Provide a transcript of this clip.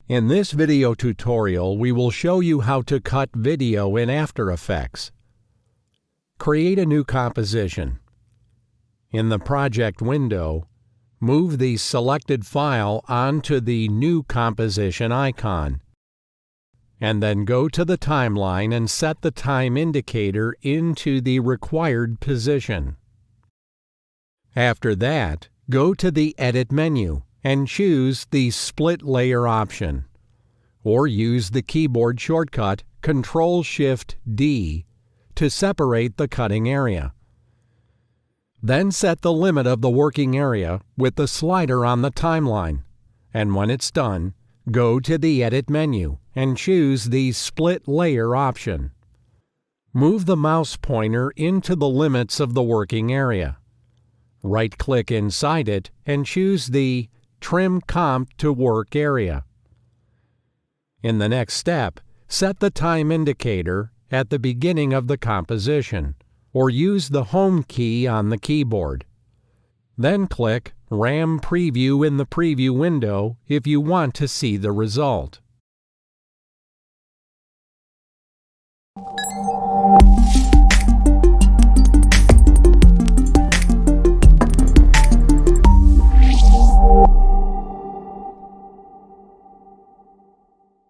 In this video tutorial, we will show you how to cut video in After Effects. Create a new composition. In the project window, move the selected file onto the New Composition icon, and then go to the timeline and set the time indicator into the required position. After that, go to the Edit menu and choose the Split Layer option, or use the keyboard shortcut Ctrl+Shift+D to separate the cutting area. Then set the limit of the working area with the slider on the timeline, and when it's done, go to the Edit menu and choose the Split Layer option. Move the mouse pointer into the limits of the working area. Right-click inside it and choose the Trim Comp to Work area. In the next step, set the time indicator at the beginning of the composition, or use the Home key on the keyboard. Then click RAM Preview in the preview window if you want to see the result.